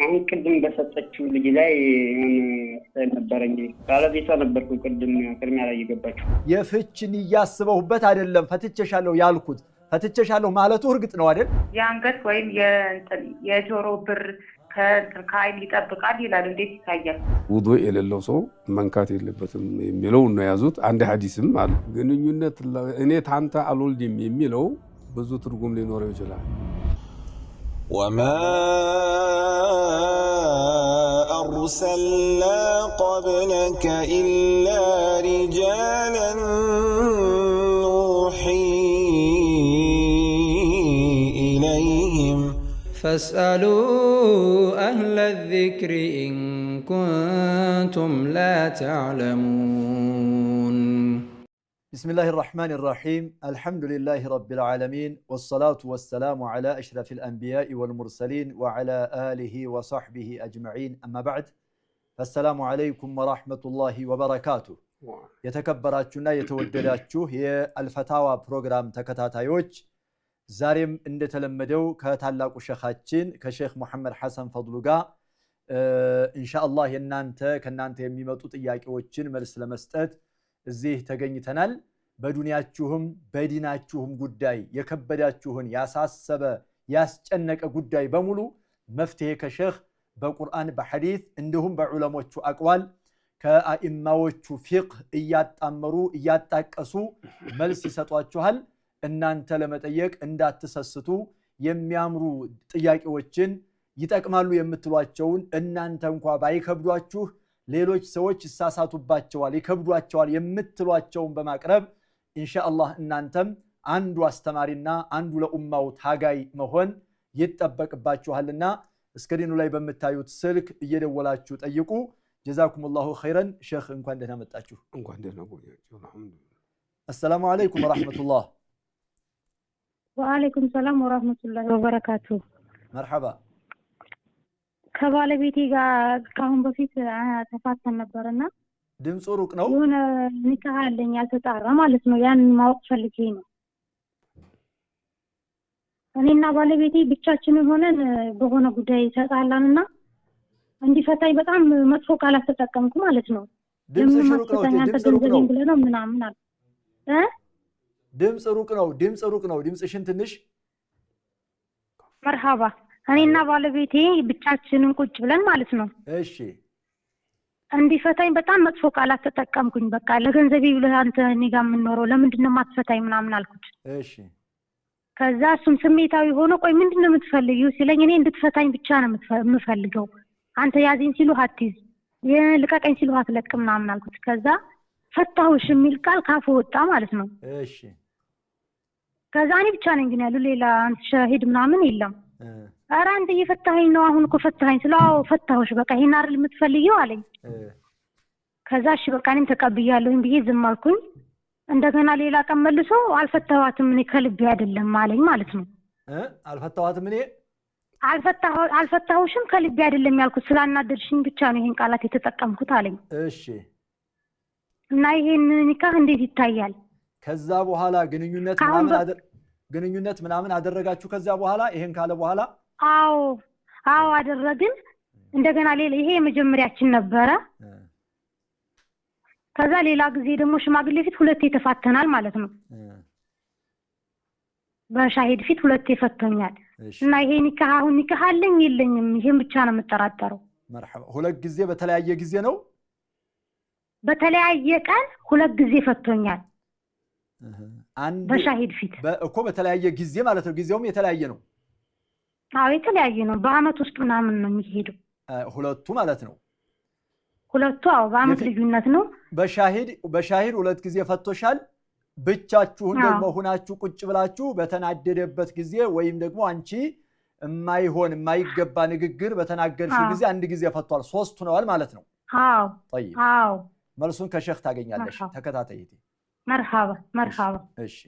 አሁን ቅድም በሰጠችው ልጅ ላይ ነበረኝ ባለቤቷ ነበርኩ ቅድሚያ ላይ የገባችው የፍችን ያስበውበት አይደለም ፈትቸሻለሁ ያልኩት ፈትቸሻለሁ ማለቱ እርግጥ ነው አይደል ያንገት ወይም የጆሮ ብር ከአይን ይጠብቃል ይላል እንዴት ይታያል ውዱእ የሌለው ሰው መንካት የለበትም የሚለው ነው ያዙት አንድ ሐዲስም አለ ግንኙነት እኔ ታንተ አልወልድም የሚለው ብዙ ትርጉም ሊኖረው ይችላል وما أرسلنا قبلك إلا رجالا نوحي إليهم فاسألوا أهل الذكر إن كنتم لا تعلمون بسم الله الرحمن الرحيم الحمد لله رب العالمين والصلاة والسلام على أشرف الأنبياء والمرسلين وعلى آله وصحبه أجمعين أما بعد فالسلام عليكم ورحمة الله وبركاته يتكبراتنا يتودداتشو هي الفتاوى بروغرام تكتاتايوش زارم اندتلمدو كتالاقو شيخاتشين كشيخ محمد حسن فضلوغا إن شاء الله كنانت يميمتو ጥያቄዎችን መልስ ለመስጠት እዚህ ተገኝተናል በዱንያችሁም በዲናችሁም ጉዳይ የከበዳችሁን ያሳሰበ ያስጨነቀ ጉዳይ በሙሉ መፍትሄ ከሼኽ በቁርአን በሐዲስ እንዲሁም በዑለሞቹ አቅዋል ከአኢማዎቹ ፊቅህ እያጣመሩ እያጣቀሱ መልስ ይሰጧችኋል እናንተ ለመጠየቅ እንዳትሰስቱ የሚያምሩ ጥያቄዎችን ይጠቅማሉ የምትሏቸውን እናንተ እንኳን ባይከብዷችሁ ሌሎች ሰዎች ይሳሳቱባቸዋል ይከብዷቸዋል የምትሏቸውን በማቅረብ ኢንሻአላህ እናንተም አንዱ አስተማሪና አንዱ ለኡማው ታጋይ መሆን ይተበቅባችኋልና እስክሪኑ ላይ በመታዩት ስልክ እየደወላችሁ ጠይቁ ጀዛኩሙላሁ ኸይረን ሼኽ እንኳን ደህና መጣችሁ እንኳን ደህና ቆያችሁ አልহামዱሊላህ السلام عليكم ورحمة الله وعليكم السلام ورحمة الله وبركاته مرحبا ከባለቤቴ ጋር ካሁን በፊት ተፋተን ነበርና ድምጽ ሩቅ ነው የሆነ ንካህ አለኝ ያልተጣራ ማለት ነው ያን ማወቅ ፈልጌ ነው እኔና ባለቤቴ ብቻችንን ሆነን በሆነ ጉዳይ ተጣላንና እንዲፈታኝ በጣም መጥፎ ቃላት ተጠቀምኩ ማለት ነው ድምጽ ሩቅ ነው ምናምን አለ ድምጽ ሩቅ ነው ድምጽሽን ትንሽ መርሃባ እኔና ባለቤቴ ብቻችንን ቁጭ ብለን ማለት ነው እሺ እንዲፈታኝ በጣም መጥፎ ቃላት ተጠቀምኩኝ በቃ ለገንዘቤ ብለህ አንተ እኔ ጋር የምንኖረው ለምንድነው ማትፈታኝ ምናምን አልኩት እሺ ከዛ እሱም ስሜታዊ ሆኖ ቆይ ምንድነው የምትፈልጊው ሲለኝ እኔ እንድትፈታኝ ብቻ ነው የምፈልገው አንተ ያዚን ሲሉ አትይዝ ልቀቀኝ ሲሉ አትለቅ ምናምን አልኩት ከዛ ፈታሁሽ የሚል ቃል ካፉ ወጣ ማለት ነው እሺ ከዛ እኔ ብቻ ነኝ ግን ያለው ሌላ አንተ ሸሂድ ምናምን የለም ኧረ አንተ እየፈታኸኝ ነው አሁን እኮ ፈታኸኝ ስለው ፈታሁሽ በቃ ይሄን አይደል የምትፈልጊው አለኝ ከዛ እሺ በቃ እኔም ተቀብያለሁኝ ብዬ ዝም አልኩኝ እንደገና ሌላ ቀን መልሶ አልፈታኋትም እኔ ከልቤ አይደለም አለኝ ማለት ነው አልፈታኋትም እኔ አልፈታሁሽም ከልቤ አይደለም ያልኩት ስላናደድሽኝ ብቻ ነው ይሄን ቃላት የተጠቀምኩት አለኝ እሺ እና ይሄን ኒካህ እንዴት ይታያል ከዛ በኋላ ግንኙነት ምናምን አደረጋችሁ ከዛ በኋላ ይሄን ካለ በኋላ አዎ አደረግን እንደገና ሌላ ይሄ የመጀመሪያችን ነበረ ከዛ ሌላ ጊዜ ደግሞ ሽማግሌ ፊት ሁለቴ ተፋተናል ማለት ነው በሻሂድ ፊት ሁለቴ ፈቶኛል እና ይሄ ኒካህ አለኝ የለኝም ይሄን ብቻ ነው የምጠራጠረው መርሐባ ሁለት ጊዜ በተለያየ ጊዜ ነው በተለያየ ቀን ሁለት ጊዜ ፈቶኛል በሻሂድ ፊት እኮ በተለያየ ጊዜ ማለት ነው ጊዜውም የተለያየ ነው አዎ የተለያየ ነው በአመት ውስጥ ምናምን ነው የሚሄደው ሁለቱ ማለት ነው ሁለቱ በአመት ልዩነት ነው በሻሂድ ሁለት ጊዜ ፈቶሻል ብቻችሁን ደግሞ ሆናችሁ ቁጭ ብላችሁ በተናደደበት ጊዜ ወይም ደግሞ አንቺ የማይገባ ንግግር በተናገርሽው ጊዜ አንድ ጊዜ ፈቷል ሶስት ሆነዋል ማለት ነው طيب መልሱን ከሼኽ ታገኛለሽ ተከታተይቲ مرحبا እሺ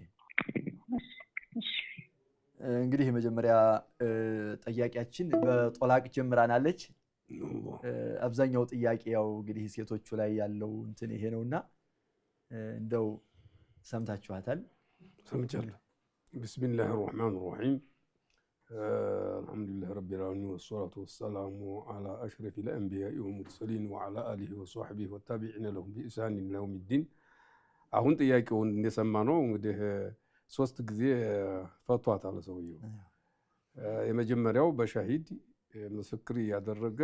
እንግዲህ የመጀመሪያ ጥያቄያችን በጦላቅ ጀምራናለች አብዛኛው ጥያቄ ያው እንግዲህ ሴቶቹ ላይ ያለው እንትን ይሄ ነውና እንደው ሰምታችኋታል سمجل بسم الله الرحمن الرحيم الحمد لله رب العالمين والصلاة والسلام على أشرف الأنبياء والمرسلين وعلى آله وصحبه والتابعين لهم بإحسان إلى يوم الدين አሁን ጥያቄውን እንደሰማነው እንግዲህ 3 ጊዜ ፈቷታል ሰውየው የመጀመሪያው በሻሂድ ምስክር ያደረገ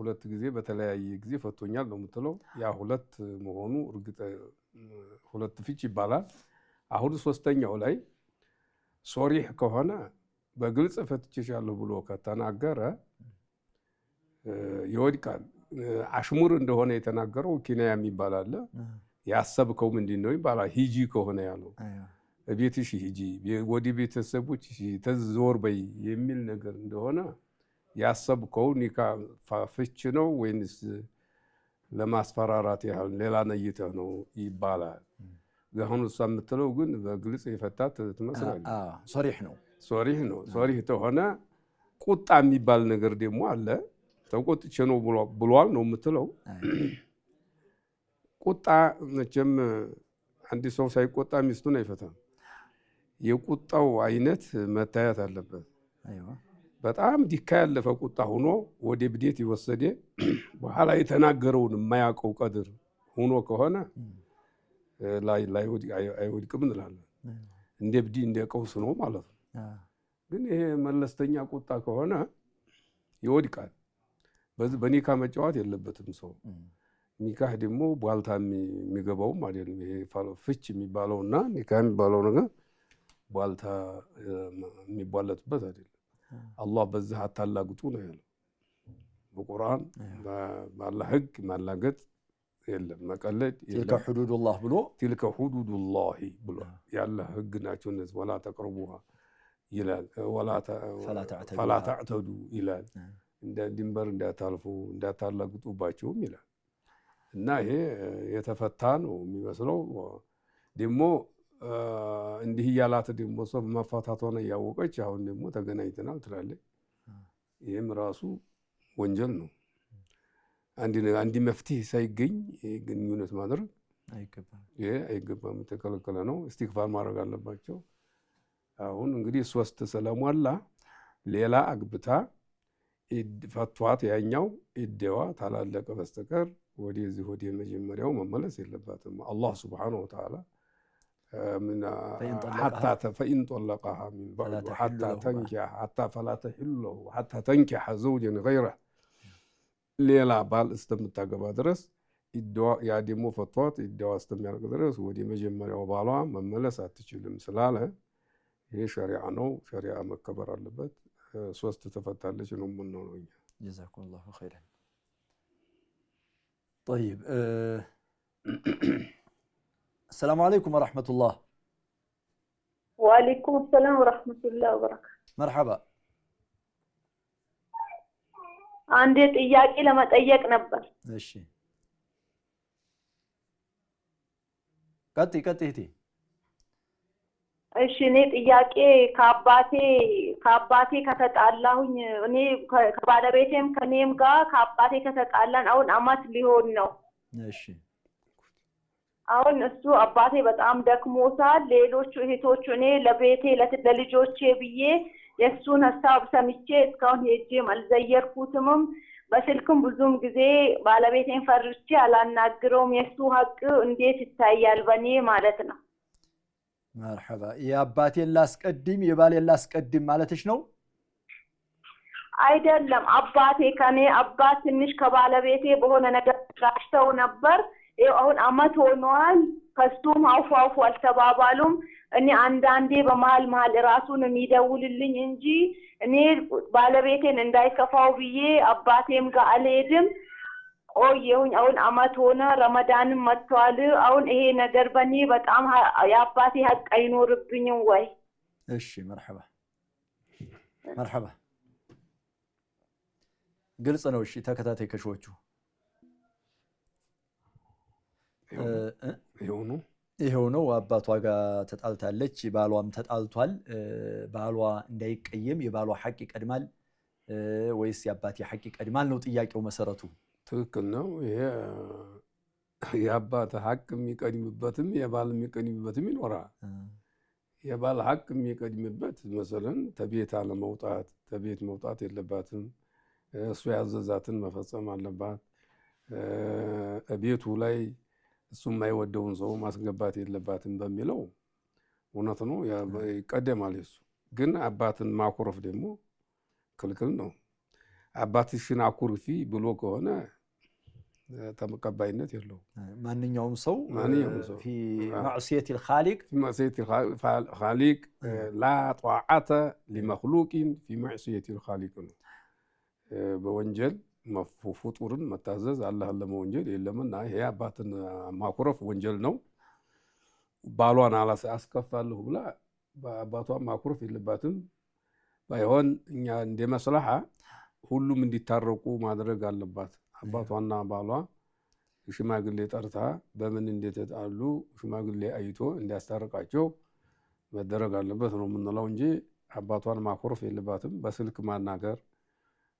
2 ጊዜ በተለያየ ጊዜ ፈቶኛል ነው የምትለው ያ 2 መሆኑ እርግጥ 2 ፍች ይባላል አሁን ሶስተኛው ላይ ሶሪህ ከሆነ በግልጽ ፈትቼሻለሁ ብሎ ከተናገረ ይወድቃል አሽሙር እንደሆነ የተናገረው ኪናያ የሚባል ያሰብከው ምንድነው ይባላል ሂጂ ከሆነ ያለው ቤትሽ ሂጂ ወዲ ቤተሰቦች ተዞር በይ የሚል ነገር እንደሆነ ያሰብከው ኒካ ፍች ነው ወይንስ ለማስፈራራት ያህል ሌላ ነይተህ ነው ይባላል አሁን እሷ የምትለው ግን በግልጽ የፈታት ትመስላለች ሶሪህ ነው ሶሪህ ተሆነ ቁጣ የሚባል ነገር ደግሞ አለ ተቆጥቼ ነው ብሏል ነው የምትለው ቁጣ መቼም አንድ ሰው ሳይቆጣ ሚስቱን አይፈታም የቁጣው አይነት መታየት አለበት በጣም ዲካ ያለፈ ቁጣ ሆኖ ወደ ብዴት ይወሰደ በኋላ የተናገረውን የማያውቀው ቀድር ሆኖ ከሆነ ላይ አይወድቅም እንላለን እንደ ብዲ እንደ ቀውስ ነው ማለት ነው ግን ይሄ መለስተኛ ቁጣ ከሆነ ይወድቃል በኒካ መጫወት የለበትም ሰው ኒካህ ደግሞ ቧልታ የሚገባው ማለት ነው ይሄ ፍች የሚባለውና ኒካ የሚባለው ነገር ቧልታ የሚባለትበት አይደለም አላህ በዛ አታላግጡ ነው ያለው በቁርአን በአላህ ህግ ማላገጥ የለም መቀለድ تلك حدود الله ብሎ تلك حدود الله ብሎ ያለ ህግ ናቸው እነዚህ ولا تقربوها ይላል فلا تعتدوا ይላል እንደ ድንበር እንዳታልፉ እንዳታላግጡባቸውም ይላል እና ይሄ የተፈታ ነው የሚመስለው ደግሞ እንዲህ ያላት ደግሞ ሰው መፋታቷን ያወቀች አሁን ደግሞ ተገናኝተናል ትላለች ይሄም ራሱ ወንጀል ነው አንዲ መፍትሄ ሳይገኝ ግንኙነት ማድረግ አይገባም ተከለከለ ነው ኢስቲግፋር ማድረግ አለባቸው አሁን እንግዲህ 3 ሰላሟላ ሌላ አግብታ ፈቷት ያኛው ኢደዋ ታላለቀ በስተቀር ወዲዚህ ወዲ መጀመሪያው መመለስ የለባትም አላህ Subhanahu Wa Ta'ala من حتى فإن طلقها من بعد حتى تنكح حتى فلا تحل حتى تنكح زوجا غيره ሌላ ባል እስከምታገባ ድረስ ኢደዋ ያዲሙ ፈቷት ኢደዋ እስከሚያልቅ ድረስ ወዲ መጀመሪያው ባሏ መመለስ አትችልም ስላለ ይሄ ሸሪዓ ነው ሸሪዓ መከበር አለበት 3 ተፈታለች ነው ምን ነው ነው جزاكم الله خيرا طيب السلام عليكم ورحمة الله وعليكم السلام ورحمة الله وبركاته مرحبا عندي ጥያቄ ለመጠየቅ ነበር እሺ ቀጥይ እህቴ እሺ እኔ ጥያቄ ከአባቴ ከተጣላሁኝ እኔ ከባለቤቴም ከኔም ጋር ከአባቴ ከተጣላን አሁን አማት ሊሆን ነው እሺ አሁን እሱ አባቴ በጣም ደክሞታል ሌሎቹ እህቶቹ እኔ ለቤቴ ለልጆቼ ብዬ የሱን ሐሳብ ሰምቼ እስካሁን ሄጄም አልዘየርኩትም በስልክም ብዙም ጊዜ ባለቤቴን ፈርቼ አላናግረውም የሱ ሀቅ እንዴት ይታያል በኔ ማለት ነው مرحبا የአባቴን ላስቀድም የባሌን ላስቀድም ማለትሽ ነው አይደለም አባቴ ከኔ አባት ትንሽ ከባለቤቴ በሆነ ነገር ተራሽተው ነበር አሁን አመት ሆኗል ከሱም አውፋው አልተባባሉም እኔ አንዳንዴ በመሃል ራሱን የሚደውልልኝ እንጂ እኔ ባለቤቴን እንዳይከፋው ብዬ አባቴም ጋር አልሄድም ቆየሁኝ አሁን አመት ሆነ ረመዳንም መጥቷል አሁን ይሄ ነገር በኔ በጣም ያባቴ ሀቅ አይኖርብኝም ወይ እሺ مرحبا ግልጽ ነው እሺ ተከታታይ ከሾቹ ይሄው ነው አባቷ ጋር ተጣልታለች ባሏም ተጣልቷል ባሏ እንዳይቀየም የባሏ ሐቅ ይቀድማል ወይስ ያባቴ ሐቅ ይቀድማል ነው ጥያቄው መሰረቱ ትክክል ነው ይሄ ያባቴ ሐቅ የሚቀድምበትም የባል የሚቀድምበትም ይኖራል የባል ሐቅ የሚቀድምበት መሰለን ተቤት አለመውጣት ተቤት መውጣት የለባትም እሱ ያዘዛትን መፈጸም አለባት ቤቱ ላይ እሱ የማይወደውን ሰው ማስገባት የለባትም በሚለው እውነት ነው ይቀደማል እሱ ግን አባትን ማኩረፍ ደግሞ ክልክል ነው አባትሽን አኩርፊ ብሎ ከሆነ ተመቀባይነት የለው ማንኛውም ሰው في معصية الخالق في معصية الخالق لا طاعة لمخلوق في معصية الخالق بوانجل فطورن متعزز الله ለመወንጀል የለምና ይሄ አባትን ማኩረፍ ወንጀል ነው ባሏን አስከፋለሁ ብላ በአባቷ ማኩረፍ የለባትም ባይሆን እኛ እንደ መስላሃ ሁሉም እንዲታረቁ ማድረግ አለባት አባቷና ባሏ ሽማግሌ ጠርታ በምን እንደተጣሉ ሽማግሌ አይቶ እንዲያስታርቃቸው መደረግ አለበት ነው ምንለው እንጂ አባቷን ማኩረፍ የለባትም በስልክ ማናገር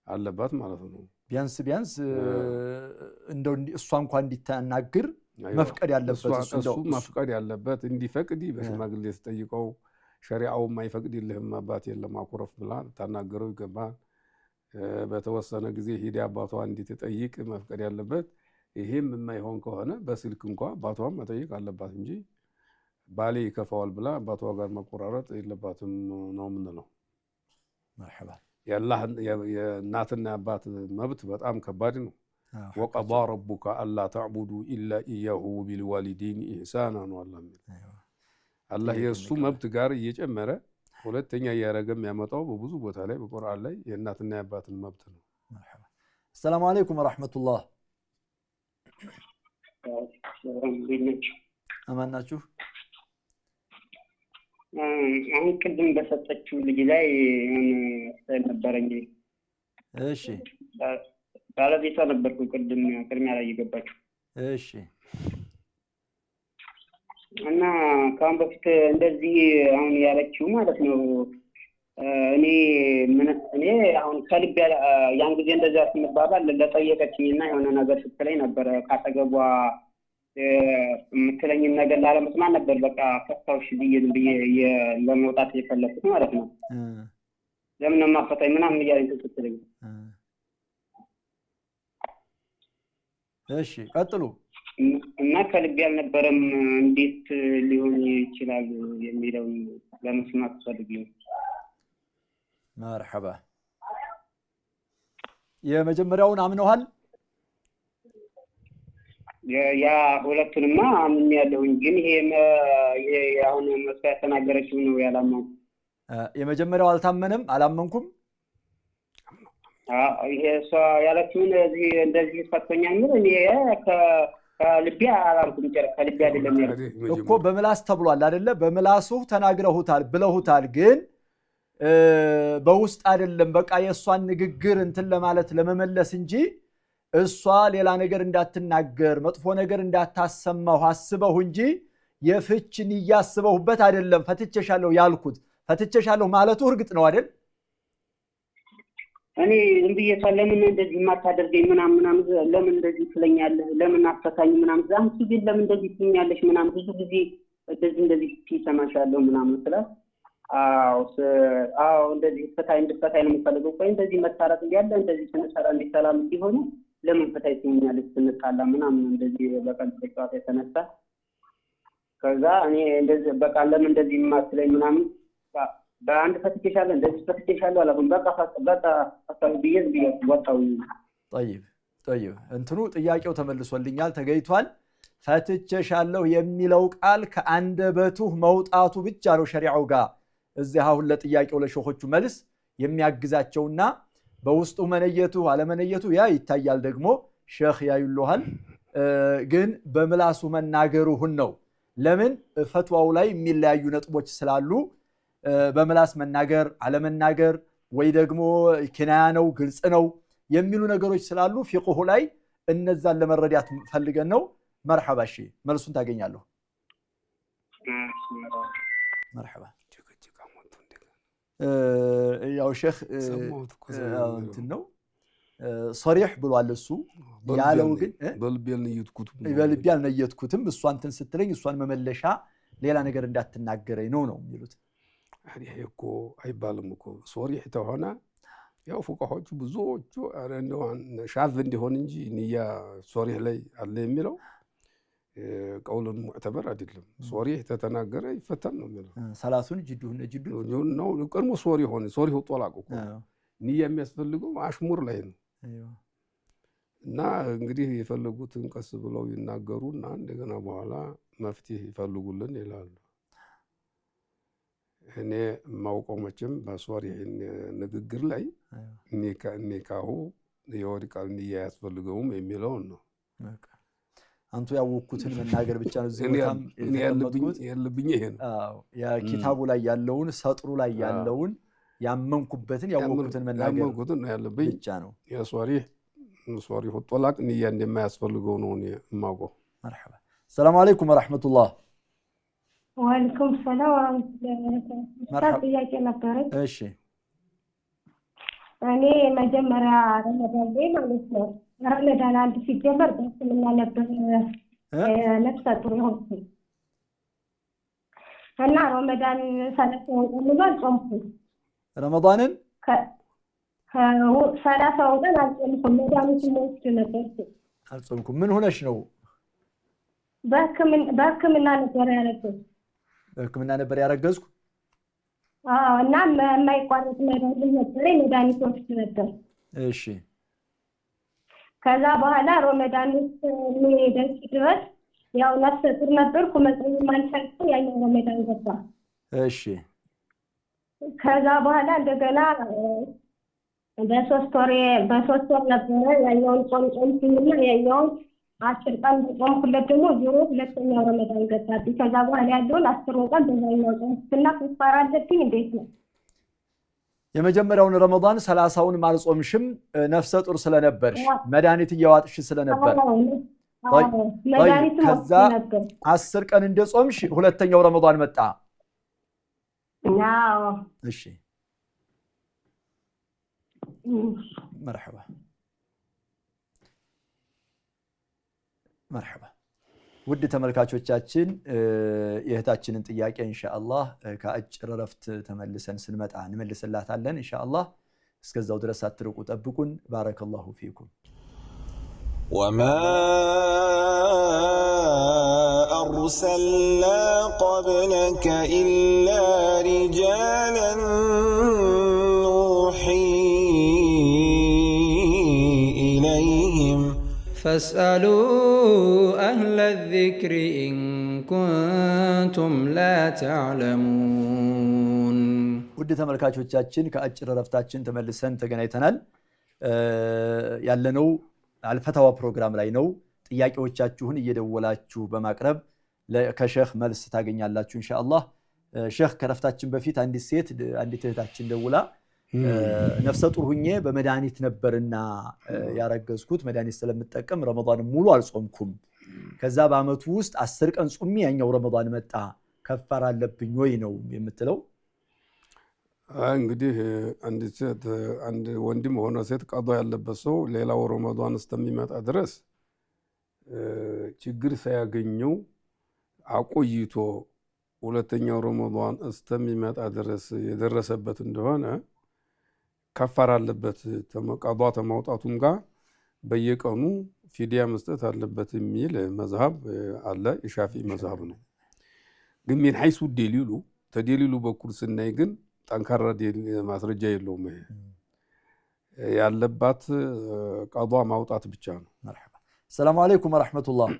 አለባት ማለት ነው ቢያንስ እንደው እሷ እንኳን እንዲታናግር መፍቀድ ያለበት እሱ መፍቀድ ያለበት እንዲፈቅድ በሽማግሌ ተጠይቀው ሸሪዓው ማይፈቅድልህም አባት የለም ማኩረፍ ብላ ታናገረው ይገባል በተወሰነ ጊዜ ሂዲ አባቷ እንዲተጠይቅ መፍቀድ ያለበት ይሄም የማይሆን ከሆነ በስልክ እንኳን አባቷን መጠየቅ አለባት እንጂ ባሌ ይከፋዋል ብላ አባቷ ጋር መቆራረጥ የለባትም ነው ምንለው مرحبا ያላህ የእናትና አባት መብት በጣም ከባድ ነው وقضى ربك الا تعبدوا الا اياه وبالوالدين احسانا الله የሱ መብት ጋር እየጨመረ ሁለተኛ ያረገም ያመጣው በብዙ ቦታ ላይ በቁርአን ላይ የእናትና የአባትን መብት ነው مرحبا السلام عليكم ورحمة الله አማን ናችሁ አሁን ቅድም በሰጠችው ልጅ ላይ ነበረኝ እሺ ባለቤቷ ነበርኩ ቅድም ቅድሚያ ላይ የገባችው እሺ እና ካም በፊት እንደዚህ አሁን ያለችው ማለት ነው እኔ አሁን ከልብ ያን ጊዜ እንደዛ ስንባባል ለጠየቀችኝና የሆነ ነገር ስትለኝ ነበር ካጠገቧ ምትለኝን ነገር ላለመስማት ነበር በቃ ፈታውሽ ብዬ ለመውጣት የፈለኩት ማለት ነው ለምን ማፈታኝ ምናምን እያለኝ ስትለኝ እሺ ቀጥሉ እና ከልብ ያልነበረም እንዴት ሊሆን ይችላል የሚለው ለመስማት ፈልጌ مرحبا የመጀመሪያውን አምነዋል ያ ሁለቱንማ አምን ያለውኝ ግን ይሄ አሁን መስያ ተናገረችው ነው ያላመው የመጀመሪያው አልታመነም አላመንኩም ይሄ እሷ ያለችውን እንደዚህ ፈተኛኝ ምን እኔ ከልብ አላልኩም ከልብ አይደለም ያለው እኮ በምላስ ተብሏል አይደለ በምላሱ ተናግረውታል ብለውታል ግን በውስጥ አይደለም በቃ የሷን ንግግር እንትን ለማለት ለመመለስ እንጂ እሷ ሌላ ነገር እንዳትናገር መጥፎ ነገር እንዳታሰማው አስበው እንጂ የፍችን ያስበውበት አይደለም ፈትቸሻለሁ ያልኩት ፈትቸሻለሁ ማለቱ እርግጥ ነው አይደል እኔ እንብዬ ለምን እንደዚህ ማታደርገኝ ምናምን ለምን እንደዚህ ትለኛለህ ለምን አፈታኝ ምናምን ዛም ሲል ለምን እንደዚህ ትኛለሽ ምናምን ብዙ ጊዜ እንደዚህ ሲሰማሻለሁ ምናምን ስላት አዎ እንደዚህ ፈታይ ነው የምፈልገው ቆይ እንደዚህ መታረቅ ያለ እንደዚህ ተነሳራ እንዲሰላም ሲሆን ለምን ፈታይ ትኛለሽ ስንጣላ ምናምን እንደዚህ በቀን ተጫዋታ የተነሳ ከዛ እኔ እንደዚህ በቃ ለምን እንደዚህ ማስለኝ ምናምን በአንድ ፈትቼሻለሁ እንደዚህ ፈትቼሻለሁ አላውቅም በቃ አስተብየዝ ወጣው طيب እንትኑ ጥያቄው ተመልሶልኛል ተገይቷል ፈትቼሻለሁ የሚለው ቃል ከአንደበቱ መውጣቱ ብቻ ነው ሸሪዓው ጋር እዚህ አሁን ለጥያቄው ለሸኾቹ መልስ የሚያግዛቸውና በውስጡ መነየቱ አለመነየቱ ያ ይታያል ደግሞ ሼኽ ያዩልሃል ግን በምላሱ መናገሩ ነው ለምን ፈትዋው ላይ የሚለያዩ ነጥቦች ስላሉ በምላስ መናገር አለመናገር ወይ ደግሞ ኪናያ ነው ግልጽ ነው የሚሉ ነገሮች ስላሉ ፊቅሁ ላይ እነዛን ለመረዳት ፈልገን ነው مرحبا እሺ መልሱን ታገኛለህ مرحبا ያው ሼኽ እንትን ነው صريح ብሏል እሱ ያለው ግን በልብ ያልነየትኩትም እሷን እንትን ስትለኝ እሷን መመለሻ ሌላ ነገር እንዳትናገረኝ ነው የሚሉት። ይሄ እኮ አይባልም እኮ ሶሪህ ተሆነ ያው ፉቃሆቹ ብዙዎቹ እንደው ሻዝ እንዲሆን እንጂ ንያ ሶሪህ ላይ አለ የሚለው ቀውሉን ሙዕተበር አይደለም። ሶሪህ ተተናገረ ይፈተን ነው የሚለው። ሰላቱን ጅዱን ነው ቀድሞ ሶሪህ ሆነ ሶሪህ ጦላቅ እኮ ንያ የሚያስፈልገው አሽሙር ላይ ነው። እና እንግዲህ የፈለጉትን ቀስ ብለው ይናገሩና እንደገና በኋላ መፍትሄ ይፈልጉልን ይላሉ። እኔ ማውቀው መቼም በሶሪህ ንግግር ላይ ኒካሁ የወድቃል ንያ ያስፈልገውም የሚለውን ነው። አንቱ ያወኩትን መናገር ብቻ ነው። ዝምታም ያለብኝ ይሄ ነው። የኪታቡ ላይ ያለውን ሰጥሩ ላይ ያለውን ያመንኩበትን ያወኩትን መናገር ነው ያለብኝ ብቻ ነው። የሶሪህ ጦላቅ ንያ እንደማያስፈልገው ነው እኔ የማውቀው። መርሐባ። ሰላም አለይኩም ወራህመቱላህ። ወአለይኩም ሰላም ወራህመቱላህ። ጥያቄ ነበረኝ። እሺ እኔ መጀመሪያ ረመዳን ላይ ማለት ነው ረመዳን አንድ ሲጀመር በስምና ነበር ነፍሰ ጡር የሆንኩት እና ረመዳን 30 ቀን ሙሉ አልጾምኩም። ረመዳንን 30 ቀን አልጾምኩም። መድኃኒት ወስድ ነበር። አልጾምኩም። ምን ሆነሽ ነው? በሕክምና ነበር ያረገዝኩት። በሕክምና ነበር ያረገዝኩ? አዎ። እና የማይቋረጥ መድኃኒት ነበር፣ መድኃኒት ወስድ ነበር። እሺ። ከዛ በኋላ ረመዳን ውስጥ ደርስ ድረስ ያው ነፍሰ ጡር ነበርኩ። መጾም አልቻልኩም። ያኛው ረመዳን ገባ። እሺ። ከዛ በኋላ እንደገና በሶስት ወር ነበረ ያኛውን ጾም ሲልና ያኛውን 10 ቀን ጾምኩለት። ደግሞ ዞሮ ሁለተኛው ረመዳን ገባብኝ። ከዛ በኋላ ያለውን 10 ቀን በዛኛው ጾምኩና ከፋራ አለብኝ። እንዴት ነው? የመጀመሪያውን ረመዳን 30ውን ማልጾምሽም ነፍሰ ጡር ስለነበርሽ መድኃኒት እያዋጥሽ ስለነበር ከዛ 10 ቀን እንደጾምሽ ሁለተኛው ረመዳን መጣ። አዎ። እሺ መርሐባ መርሐባ። ውድ ተመልካቾቻችን የእህታችንን ጥያቄ ኢንሻአላህ ከአጭር ረፍት ተመልሰን ስንመጣ እንመልስላታለን ኢንሻአላህ። እስከዛው ድረስ አትርቁ፣ ጠብቁን። ባረከላሁ ፊኩም። وما أرسلنا قبلك إلا رجالا نوحي إليهم فاسألوا أهل الذكر إن كنتم لا تعلمون. ውድ ተመልካቾቻችን ከአጭር ረፍታችን ተመልሰን ተገናኝተናል። ያለነው አልፈታዋ ፕሮግራም ላይ ነው። ጥያቄዎቻችሁን እየደወላችሁ በማቅረብ ከሼህ መልስ ታገኛላችሁ ኢንሻአላህ። ሼህ ከረፍታችን በፊት አንዲት እህታችን ደውላ ነፍሰ ጡር ሁኜ በመድኃኒት ነበርና ያረገዝኩት መድኃኒት ስለምጠቀም ረመዳን ሙሉ አልጾምኩም። ከዛ በአመቱ ውስጥ 10 ቀን ጾሜ ያኛው ረመዳን መጣ፣ ከፋራ አለብኝ ወይ ነው የምትለው። እንግዲህ አንድ ወንድም ሆነ ሴት ቀዷ ያለበት ሰው ሌላው ረመዳን እስከሚመጣ ድረስ ችግር ሳያገኘው አቆይቶ ሁለተኛው ረመዳን እስከሚመጣ ድረስ የደረሰበት እንደሆነ ከፋራ አለበት። ቀዷ ተማውጣቱም ጋር በየቀኑ ፊዲያ መስጠት አለበት የሚል መዝሀብ አለ። የሻፊ መዝሀብ ነው። ግን ምን ሐይሱ ደሊሉ ተደሊሉ በኩል ስናይ ግን ጠንካራ ማስረጃ የለውም። ያለባት ቀዷ ማውጣት ብቻ ነው። መርሐባ። ሰላም አለይኩም ወራህመቱላህ።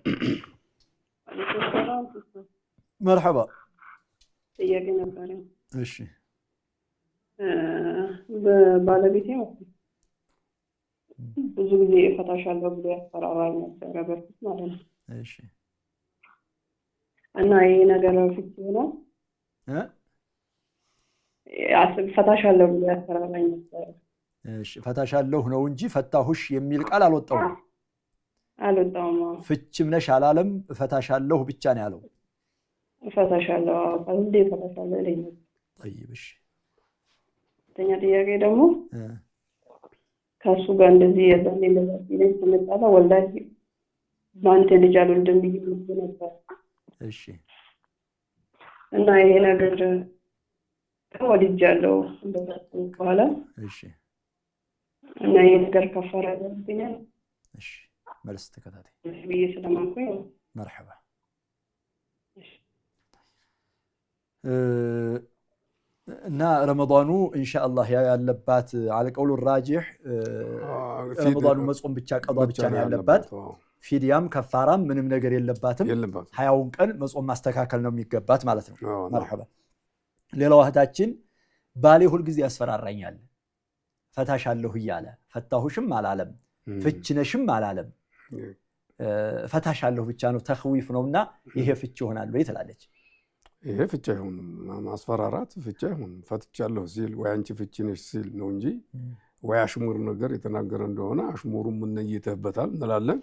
መርሐባ። ጥያቄ ነበር። እሺ። ባለቤቴ ብዙ ጊዜ እፈታሻለሁ ብሎ ያስፈራራኝ ነበረ በፊት ማለት ነው። እሺ። እና ይሄ ነገር ፍቺ ነው ፈታሻለሁ ብሎ ያስፈራራኝ ነበረ። እሺ። ፈታሻለሁ ነው እንጂ ፈታሁሽ የሚል ቃል አልወጣውም። ፍችም ነሽ አላለም። ፈታሻለሁ ብቻ ነው ያለው። ፈታሻለሁ እንዴ ፈታሻለሁ ለኝ። طيب እሺ። ተኛ ጥያቄ ደግሞ ከሱ ጋር እንደዚህ የዛኔ ለዚህ ተመጣጣ ወላሂ ባንተ ልጅ አልወልድም ብዬ ነበር። እሺ። እና ይሄ ነገር ወድጃለሁ እንደዛ በኋላ እሺ እና ይሄ ነገር ከፈራ ያለብኛል። እሺ መልስ ተከታታይ ብዬ ስለማንኩኝ መርሐባ እና ረመዳኑ ኢንሻአላህ ያለባት አልቀውሉ ራጂህ ረመዳኑ መጾም ብቻ ቀዷ ብቻ ነው ያለባት። ፊዲያም ከፋራም ምንም ነገር የለባትም። 20ውን ቀን መጾም ማስተካከል ነው የሚገባት ማለት ነው። መርሐባ ሌላው እህታችን ባሌ ሁል ጊዜ ያስፈራራኛል ፈታሻለሁ እያለ ፈታሁሽም አላለም ፍችነሽም አላለም ፈታሻለሁ ብቻ ነው ተኽዊፍ ነውና ይሄ ፍች ይሆናል ወይ ትላለች። ይሄ ፍቻ ይሁን ማስፈራራት ፍቻ ይሁን ፈትቻለሁ ሲል ወይ አንቺ ፍቺ ነሽ ሲል ነው እንጂ ወይ አሽሙር ነገር የተናገረ እንደሆነ አሽሙሩን ምን ነይተህበታል እንላለን።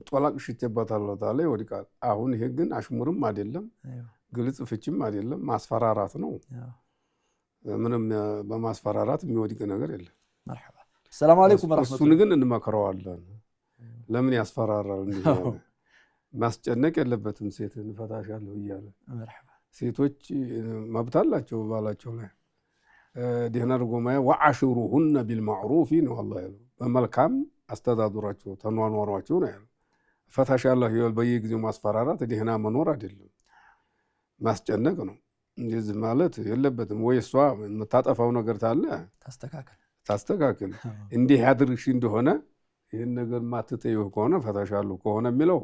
ጦላቅ ሽቴበታል ታለ ይወድቃል። አሁን ይሄ ግን አሽሙርም አይደለም ግልጽ ፍቺም አይደለም ማስፈራራት ነው። ምንም በማስፈራራት የሚወድቅ ነገር የለም። መርሐባ ሰላም አለይኩም ወራህመቱላህ። እሱን ግን እንመክረዋለን። ለምን ያስፈራራል እንዴ? ማስጨነቅ የለበትም ሴትን ፈታሻለሁ እያለ። ሴቶች መብት አላቸው ባላቸው ላይ ደህና አድርጎ ማየ ወአሽሩሁነ ቢልማዕሩፍ ነው አላህ ያለው። በመልካም አስተዳድሯቸው ተኗኗሯቸው ነው ያለው። ፈታሻለሁ ይወል በየጊዜው ማስፈራራት ደህና መኖር አይደለም ማስጨነቅ ነው። እንደዚህ ማለት የለበትም። ወይ እሷ የምታጠፋው ነገር ታለ ታስተካክል እንዲህ ያድርግሽ እንደሆነ ይህን ነገር ማትተይው ከሆነ ፈታሻለሁ ከሆነ የሚለው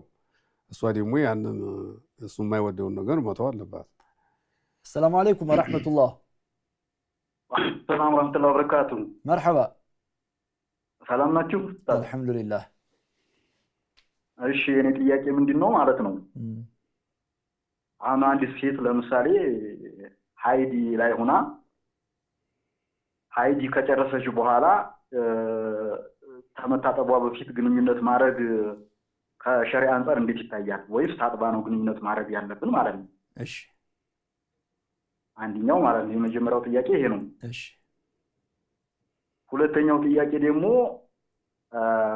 እሷ ደግሞ ያንን እሱ የማይወደውን ነገር መተው አለባት። ሰላም አለይኩም ወራህመቱላህ። ሰላም ወራህመቱላሂ ወበረካቱ። መርሐባ ሰላም ናችሁ? አልሐምዱሊላህ። እሺ የኔ ጥያቄ ምንድነው ማለት ነው አሁን አንዲት ሴት ለምሳሌ ሃይዲ ላይ ሆና ሃይዲ ከጨረሰች በኋላ ከመታጠቧ በፊት ግንኙነት ማድረግ ከሸሪዓ አንፃር እንዴት ይታያል? ወይስ ታጥባ ነው ግንኙነት ማድረግ ያለብን ማለት ነው? እሺ አንደኛው ማለት ነው የመጀመሪያው ጥያቄ ይሄ ነው። እሺ ሁለተኛው ጥያቄ ደግሞ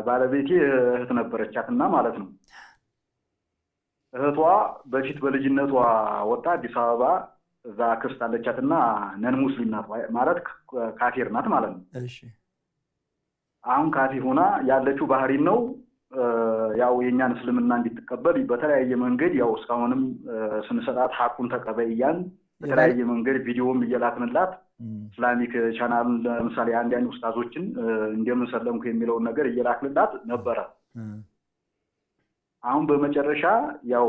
ባለቤቴ እህት ነበረቻትና ማለት ነው እህቷ በፊት በልጅነቷ ወጣ አዲስ አበባ እዛ ክርስት አለቻትና ነን ሙስሊም ናት ማለት ካፊር ናት ማለት ነው። እሺ አሁን ካፊር ሆና ያለችው ባህሪን ነው ያው የኛን እስልምና እንድትቀበል በተለያየ መንገድ ያው እስካሁንም ስንሰጣት ሐቁን ተቀበይያን በተለያየ መንገድ ቪዲዮም እየላክንላት ኢስላሚክ ቻናል ለምሳሌ አንዳንድ ኡስታዞችን እንደምንሰለምኩ የሚለውን ነገር እየላክንላት ነበረ። አሁን በመጨረሻ ያው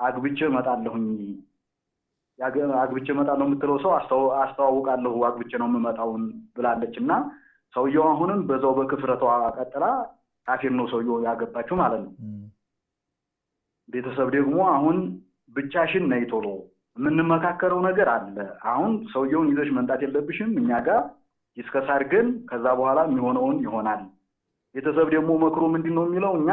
አግብቼ እመጣለሁኝ አግብቼ እመጣለሁ የምትለው ሰው አስተዋውቃለሁ አግብቼ ነው የምመጣውን ብላለችና ሰውየው አሁንም በዛው በክፍረቷ ቀጥላ ካፊር ነው ሰውየው ያገባችው ማለት ነው። ቤተሰብ ደግሞ አሁን ብቻሽን ነይ ቶሎ የምንመካከረው ነገር አለ። አሁን ሰውየውን ይዘሽ መምጣት የለብሽም እኛ ጋር ዲስከስ አድርገን ከዛ በኋላ የሚሆነውን ይሆናል። ቤተሰብ ደግሞ መክሮ ምንድነው የሚለው እኛ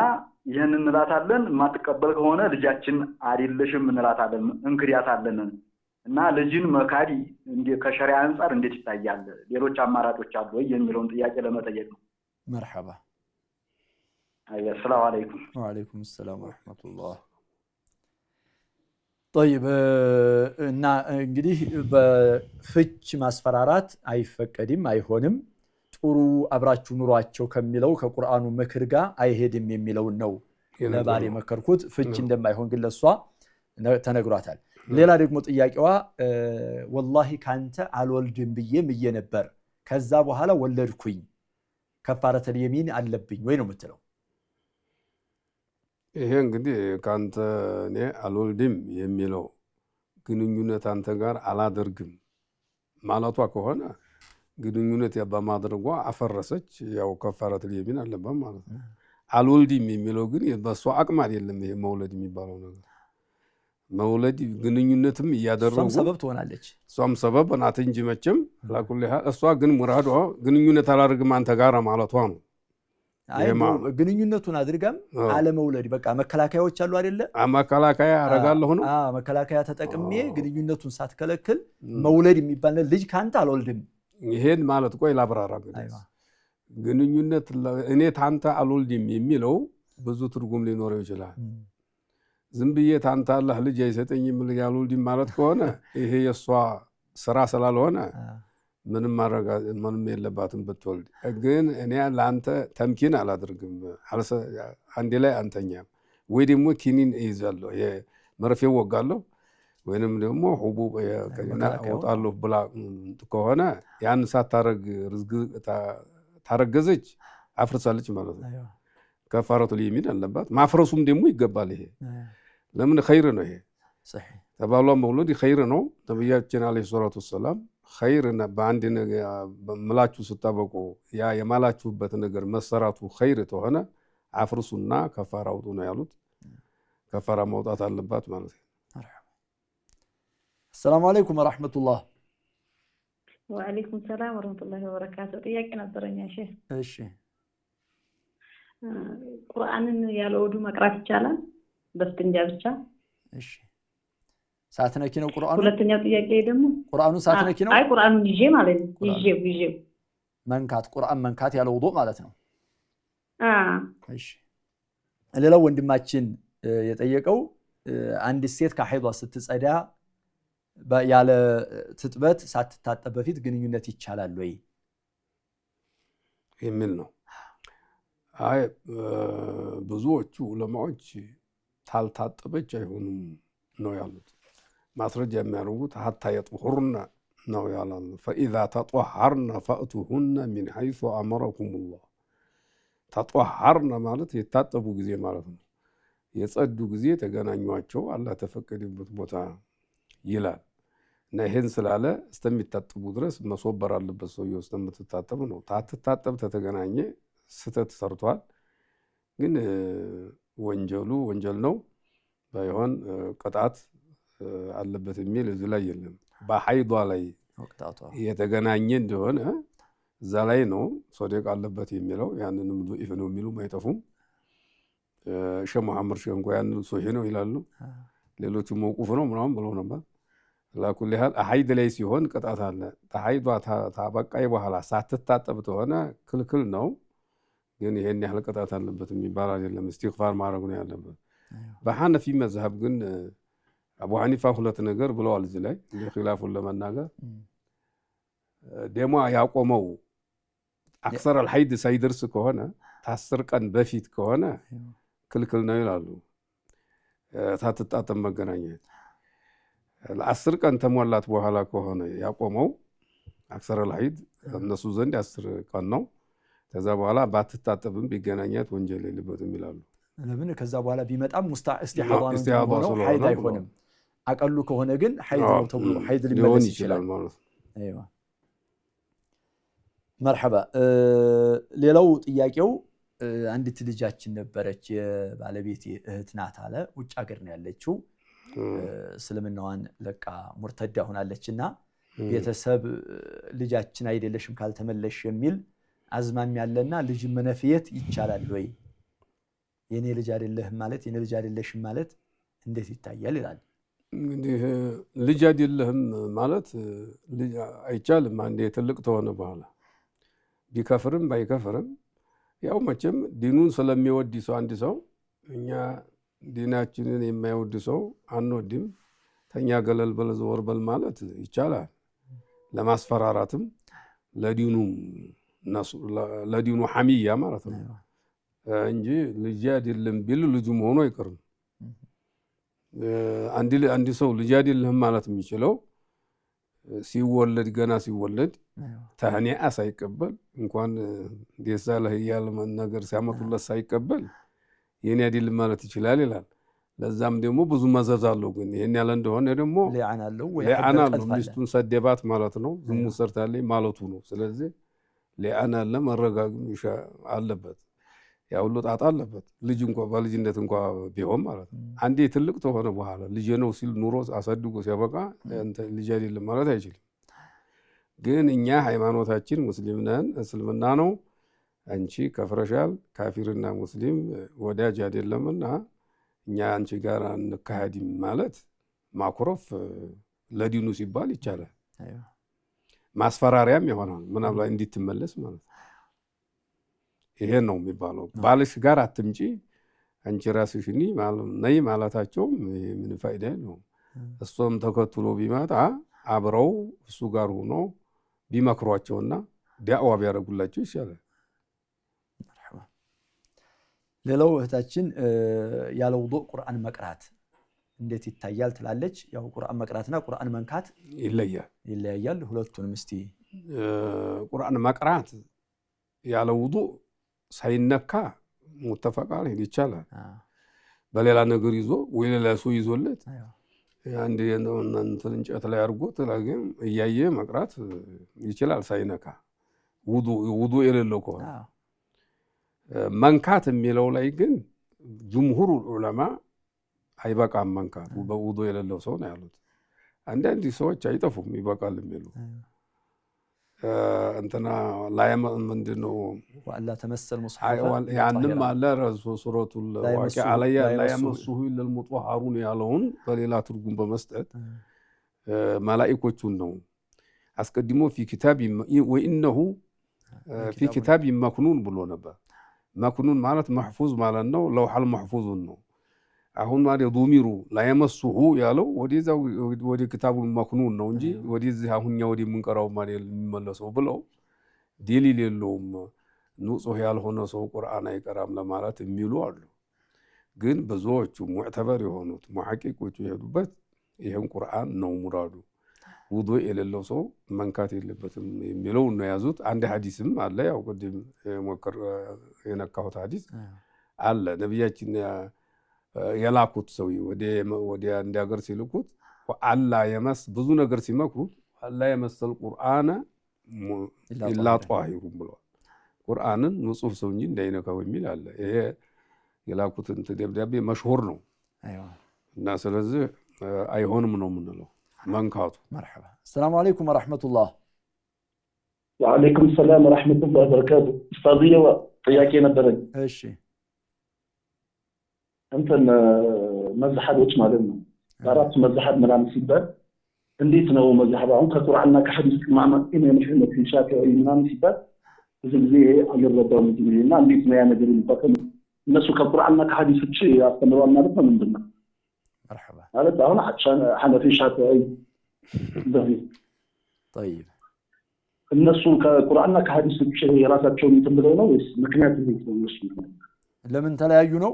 ይሄን እንላታለን የማትቀበል ከሆነ ልጃችን አይደለሽም እንላታለን እንክሪያታለን እና ልጅን መካዲ ከሸሪዓ አንፃር እንዴት ይታያል? ሌሎች አማራጮች አሉ ወይ የሚለውን ጥያቄ ለመጠየቅ ነው። መርሐባ ሰላም አለይኩም። ወአለይኩም ሰላም ወራህመቱላህ። طيب እና እንግዲህ በፍች ማስፈራራት አይፈቀድም አይሆንም ጥሩ አብራችሁ ኑሯቸው ከሚለው ከቁርአኑ ምክር ጋር አይሄድም የሚለው ነው ለባሌ መከርኩት። ፍች እንደማይሆን ግን ለሷ ተነግሯታል። ሌላ ደግሞ ጥያቄዋ ወላሂ ካንተ አልወልድም ብዬ ምዬ ነበር ከዛ በኋላ ወለድኩኝ ከፋረተል የሚን አለብኝ ወይ ነው የምትለው። ይሄ እንግዲህ ካንተ እኔ አልወልድም የሚለው ግንኙነት አንተ ጋር አላደርግም ማለቷ ከሆነ ግንኙነት በማድረጓ አፈረሰች ያው ከፋረተል የሚን አለበት ማለት ነው። አልወልድም የሚለው ግን በሷ አቅም አይደለም። ይሄ መውለድ የሚባለው ነገር መውለድ ግንኙነትም እያደረጉ ሰበብ ትሆናለች። እሷም ሰበብ ናት እንጂ መቼም ላኩል እሷ ግን ሙራዷ ግንኙነት አላደርግም አንተ ጋር ማለቷ ነው። ግንኙነቱን አድርጋም አለመውለድ በቃ መከላከያዎች አሉ አይደለ? መከላከያ አረጋለሁ ነው። መከላከያ ተጠቅሜ ግንኙነቱን ሳትከለክል መውለድ የሚባል ልጅ ካንተ አልወልድም ይሄን ማለት ቆይ ላብራራ። ግንኙነት እኔ ታንተ አልወልድም የሚለው ብዙ ትርጉም ሊኖረው ይችላል። ዝም ብዬ ታንተ አላህ ልጅ አይሰጠኝም ያልወልድም ማለት ከሆነ ይሄ የእሷ ስራ ስላልሆነ ምንም የለባትም ብትወልድ። ግን እኔ ለአንተ ተምኪን አላደርግም፣ አንዴ ላይ አንተኛም ወይ ደግሞ ኪኒን እይዛለሁ መርፌ ወጋለሁ ወይንም ደግሞ ሁቡብ ከና አወጣለሁ ብላ ከሆነ ያን ሳታረግ ታረገዘች አፍርሳለች ማለት ነው። ከፋረቱ ለሚን አለባት ማፍረሱም ደግሞ ይገባል። ይሄ ለምን ኸይር ነው። ይሄ صحيح ተባሏ መውለድ ኸይር ነው። ነብያችን አለይሂ ሰላቱ ወሰለም ኸይርና በአንድ ነገር ምላችሁ ስታበቁ ያ የማላችሁበት ነገር መሰራቱ ኸይር ተሆነ አፍርሱና ከፋራ አውጡ ነው ያሉት። ከፋራ ማውጣት አለባት ማለት ነው። السلام عليكم ورحمة الله. وعليكم السلام ورحمة الله وبركاته. ጥያቄ ነበረኝ ሼህ። እሺ ቁርአንን ያለ ወዱ መቅራት ይቻላል በስትንጃ ብቻ? እሺ ሳትነኪ ነው ቁርአኑ? ሁለተኛው ጥያቄ ደግሞ ቁርአኑን ሳትነኪ ነው? አይ ቁርአኑን ይዤ ማለት ነው። ይዤ መንካት ቁርአን መንካት ያለ ውዱእ ማለት ነው። እሺ ሌላው ወንድማችን የጠየቀው አንድ ሴት ከሐይዷ ስትጸዳ ያለ ትጥበት ሳትታጠብ በፊት ግንኙነት ይቻላል ወይ የሚል ነው። አይ ብዙዎቹ ዑለማዎች ታልታጠበች አይሆንም ነው ያሉት። ማስረጃ የሚያደርጉት ሐታ የጥሁርና ነው ያላል። فإذا تطهرن فأتوهن من حيث أمركم الله። ተطهرن ማለት የታጠቡ ጊዜ ማለት ነው። የጸዱ ጊዜ ተገናኟቸው አላህ ተፈቀደበት ቦታ ይላል። እና ይሄን ስላለ እስከሚታጠቡ ድረስ መሶበር አለበት ሰውየው እስከምትታጠብ ነው። ታትታጠብ ተተገናኘ ስተት ሰርቷል። ግን ወንጀሉ ወንጀል ነው ባይሆን ቅጣት አለበት የሚል እዚህ ላይ የለም። በሐይዷ ላይ የተገናኘ እንደሆነ እዛ ላይ ነው ሶደቅ አለበት የሚለው። ያንንም ዱኢፍ ነው የሚሉ አይጠፉም። ሸህ መሐመድ ሸህ እንኳን ያንን ሶሂህ ነው ይላሉ። ሌሎቹ መውቁፍ ነው ምናምን ብለው ነበር። ለኩል ያህል ሐይድ ላይ ሲሆን ቅጣት አለ። ሐይዷ ታበቃይ በኋላ ሳትታጠብ ተሆነ ክልክል ነው። ግን ይሄን ያህል ቅጣት አለበት የሚባል አይደለም። ኢስቲግፋር ማድረግ ነው ያለበት። በሐነፊ መዝሐብ ግን አቡ ሐኒፋ ሁለት ነገር ብለዋል እዚህ ላይ ኺላፉን ለመናገር። ደሞ ያቆመው አክሰር አልሐይድ ሳይደርስ ከሆነ ታስር ቀን በፊት ከሆነ ክልክል ነው ይላሉ። ታትጣጠብ መገናኘት ለአስር ቀን ተሞላት በኋላ ከሆነ ያቆመው አክሰር አልሐይድ እነሱ ዘንድ 10 ቀን ነው። ከዛ በኋላ ባትታጠብም ቢገናኛት ወንጀል የለበትም ይላሉ። ለምን ከዛ በኋላ ቢመጣም ኢስቲሃዳ ነው ሐይድ አይሆንም። አቀሉ ከሆነ ግን ሐይድ ነው ተብሎ ሐይድ ሊመለስ ይችላል ማለት ነው። አይዋ መርሐባ። ሌላው ጥያቄው አንዲት ልጃችን ነበረች የባለቤቴ እህት ናት አለ። ውጭ ሀገር ነው ያለችው። እስልምናዋን ለቃ ሙርተዳ ሆናለችና ቤተሰብ ልጃችን አይደለሽም ካልተመለሽ የሚል አዝማም ያለና ልጅ መነፍየት ይቻላል ወይ? የኔ ልጅ አይደለህም ማለት የኔ ልጅ አይደለሽም ማለት እንዴት ይታያል ይላል። እንግዲህ ልጅ አይደለህም ማለት ልጅ አይቻልም። አንዴ ትልቅ ተሆነ በኋላ ቢከፍርም ባይከፍርም ያው መቼም ዲኑን ስለሚወድ ሰው አንድ ሰው እኛ ዲናችንን የማይወድ ሰው አንወድም ተኛ ገለል በል ዘወር በል ማለት ይቻላል። ለማስፈራራትም ለዲኑ ሐሚያ ማለት ነው እንጂ ልጅ አይደለም ቢል ልጁ መሆኑ አይቀርም። አንድ ሰው ልጅ አይደለም ማለት የሚችለው ሲወለድ ገና ሲወለድ ተህኒአ ሳይቀበል እንኳን ደስ አለህ እያለ ነገር ሲያመጡለት ሳይቀበል የኔ አይደለም ማለት ይችላል ይላል። ለዛም ደግሞ ብዙ መዘዝ አለው። ግን ይሄን ያለ እንደሆነ ደግሞ ሊዓና አለው ሚስቱን ሰደባት ማለት ነው። ዝሙት ሰርታለች ማለቱ ነው። ስለዚህ ሊዓና አለ መረጋግም አለበት። ያው ሁሉ ጣጣ አለበት። ልጅ እንኳን በልጅነት እንኳን ቢሆን ማለት ነው። አንዴ ትልቅ ተሆነ በኋላ ልጅ ነው ሲል ኑሮ አሳድጎ ሲያበቃ እንተ ልጅ አይደለም ማለት አይችልም። ግን እኛ ሃይማኖታችን ሙስሊም ነን እስልምና ነው። አንቺ ከፍረሻል ካፊርና ሙስሊም ወዳጅ አይደለምና እኛ አንቺ ጋር እንካሃዲም ማለት ማኩረፍ ለዲኑ ሲባል ይቻላል። ማስፈራሪያም ይሆናል ምናምን እንድትመለስ ማለት ነው። ይሄ ነው የሚባለው። ባልሽ ጋር አትምጪ አንቺ ራስሽ ነይ ማለታቸውም ምን ፋይዳ ነው? እሱም ተከትሎ ቢመጣ አብረው እሱ ጋር ሆኖ ቢመክሯቸውና ዳዕዋ ቢያደርጉላቸው ይሻላል። ሌላው እህታችን ያለ ውዱእ ቁርአን መቅራት እንዴት ይታያል ትላለች። ያው ቁርአን መቅራትና ቁርአን መንካት ይለያያል። ሁለቱንም እስቲ ቁርአን መቅራት ያለ ውዱእ ሳይነካ ሙተፈቅ አለይህ ይቻላል። በሌላ ነገር ይዞ ወይ ሌላ ሰው ይዞለት አንድ እንትን እንጨት ላይ አድርጎት ለግን እያየ መቅራት ይችላል ሳይነካ ውዱእ የሌለው ከሆነ። መንካት የሚለው ላይ ግን ጅምሁሩ ዑለማ አይበቃም መንካት በውዱእ የሌለው ሰው ነው ያሉት። አንዳንድ ሰዎች አይጠፉም ይበቃል የሚሉ እንትና ላይም ምንድነው ወአላ ተመሰል ሙስሐፍ ያንም አለ ሱረቱል ዋቂዓ ላይ ላ የመሱሁ ኢለል ሙጠሃሩን ያለውን በሌላ ትርጉም በመስጠት መላእክቶቹን ነው አስቀድሞ ፊ ኪታብ ወኢነሁ ፊ ኪታብ መክኑን ብሎ ነበር። መክኑን ማለት መሕፉዝ ማለት ነው። ለውሐል መሕፉዙን ነው። አሁን ማለት ዱሚሩ ላ የመሱሁ ያለው ወደ ኪታቡል መክኑን ነው እንጂ ወደዚህ አሁንኛ ወደ ምንቀራው ማለት የሚመለሰው ብለው ደሊል የለውም። ንጹህ ያልሆነ ሰው ቁርአን አይቀራም ለማለት የሚሉ አሉ። ግን ብዙዎቹ ሙዕተበር የሆኑት ሙሐቂቆቹ የሄዱበት ይሄን ቁርአን ነው ሙራዱ። ውዱእ የሌለው ሰው መንካት የለበትም የሚለው ነው ያዙት። አንድ ሐዲስም አለ። ያው ቅድም ሞከር የነካሁት ሐዲስ አለ። ነብያችን የላኩት ሰው ወደ አንድ ሀገር ሲልኩት አላ የመስ ብዙ ነገር ሲመክሩት አላ የመሰል ቁርአን ኢላ ጧሂሩን ብለዋል። ቁርአንን ንጹህ ሰው እንጂ እንዳይነካው የሚል አለ። ይሄ የላኩት ደብዳቤ መሽሁር ነው እና ስለዚህ አይሆንም ነው የምንለው መንካቱ። መርሐባ። ሰላም አለይኩም ወራህመቱላህ። ወአለይኩም ሰላም ወራህመቱላህ ወበረካቱ። ኡስታዝዬ ጥያቄ ነበረኝ። እሺ እንትን መዝሐቦች ማለት ነው አራት መዝሐብ ምናምን ሲባል እንዴት ነው መዝሐብ አሁን ከቁርአንና ከሐዲስ ማዕመቅ የመሽነት ሻፊዒ ምናምን ሲባል ብዙ ጊዜ አልረዳውም እና እንዴት ነው ያ ነገር የሚባለው? እነሱ ከቁርአንና ከሐዲስ ውጭ ያስተምራሉ ማለት ነው ምንድን ነው? መርሐባ ማለት አሁን ሐነፊ ሻፊዒ እንደዚህ طيب እነሱ ከቁርአንና ከሐዲስ ውጭ የራሳቸውን እንትን ብለው ነው ወይስ ምክንያት እንዴት ነው እነሱ ለምን ተለያዩ ነው?